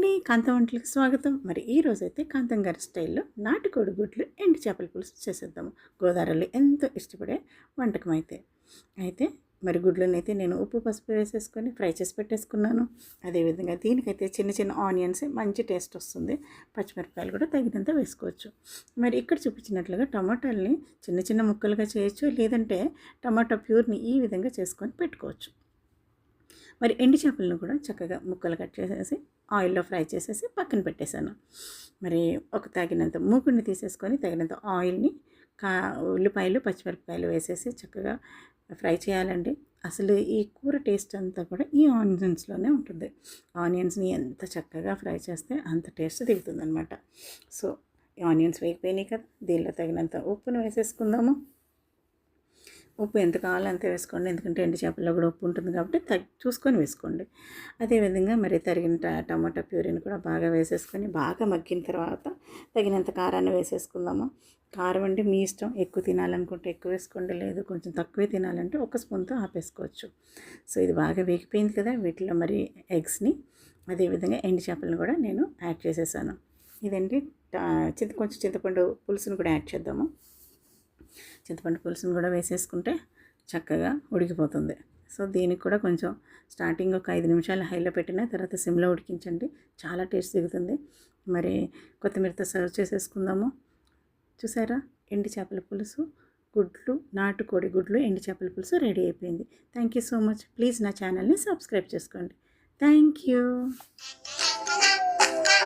అండి, కాంతం వంటలకు స్వాగతం. మరి ఈ రోజైతే కాంతం గారి స్టైల్‌లో నాటుకోడి గుడ్లు, ఎండు చేపల పులుసు చేసేద్దాము. గోదావరిలో ఎంతో ఇష్టపడే వంటకం అయితే. అయితే మరి గుడ్లనైతే నేను ఉప్పు, పసుపు వేసేసుకొని ఫ్రై చేసి పెట్టేసుకున్నాను. అదేవిధంగా దీనికైతే చిన్న చిన్న ఆనియన్స్ మంచి టేస్ట్ వస్తుంది. పచ్చిమిరపకాయలు కూడా తగినంత వేసుకోవచ్చు. మరి ఇక్కడ చూపించినట్లుగా టమాటాలని చిన్న చిన్న ముక్కలుగా చేయొచ్చు, లేదంటే టమాటా ప్యూర్ని ఈ విధంగా చేసుకొని పెట్టుకోవచ్చు. మరి ఎండు చేపలను కూడా చక్కగా ముక్కలు కట్ చేసేసి ఆయిల్లో ఫ్రై చేసేసి పక్కన పెట్టేశాను. మరి ఒక తగినంత మూకుడిని తీసేసుకొని తగినంత ఆయిల్ని ఉల్లిపాయలు, పచ్చిమిరపకాయలు వేసేసి చక్కగా ఫ్రై చేయాలండి. అసలు ఈ కూర టేస్ట్ అంతా కూడా ఈ ఆనియన్స్లోనే ఉంటుంది. ఆనియన్స్ని ఎంత చక్కగా ఫ్రై చేస్తే అంత టేస్ట్ దిగుతుందనమాట. సో ఈ ఆనియన్స్ వేగిపోయినాయి కదా, దీనిలో తగినంత ఉప్పును వేసేసుకుందాము. ఉప్పు ఎంత కావాలో అంతే వేసుకోండి, ఎందుకంటే ఎండు చేపల్లో కూడా ఉప్పు ఉంటుంది కాబట్టి చూసుకొని వేసుకోండి. అదేవిధంగా మరి తరిగిన టమాటా ప్యూరీని కూడా బాగా వేసేసుకొని బాగా మగ్గిన తర్వాత తగినంత కారాన్ని వేసేసుకుందాము. కారం అంటే మీ ఇష్టం, ఎక్కువ తినాలనుకుంటే ఎక్కువ వేసుకోండి, లేదు కొంచెం తక్కువే తినాలంటే ఒక స్పూన్తో ఆపేసుకోవచ్చు. సో ఇది బాగా వేగిపోయింది కదా, వీటిలో మరి ఎగ్స్ని అదేవిధంగా ఎండు చేపలను కూడా నేను యాడ్ చేసేసాను. ఇదండి కొంచెం చింతపండు పులుసును కూడా యాడ్ చేద్దాము. చింతపండు పులుసును కూడా వేసేసుకుంటే చక్కగా ఉడికిపోతుంది. సో దీనికి కూడా కొంచెం స్టార్టింగ్ ఒక 5 నిమిషాలు హైలో పెట్టిన తర్వాత సిమ్లో ఉడికించండి, చాలా టేస్ట్ దిగుతుంది. మరి కొత్తిమీరతో సర్వ్ చేసేసుకుందాము. చూసారా, ఎండు చేపల పులుసు, గుడ్లు, నాటుకోడి గుడ్లు, ఎండు చేపల పులుసు రెడీ అయిపోయింది. Thank you so much. Please నా ఛానల్ని సబ్స్క్రైబ్ చేసుకోండి. Thank you.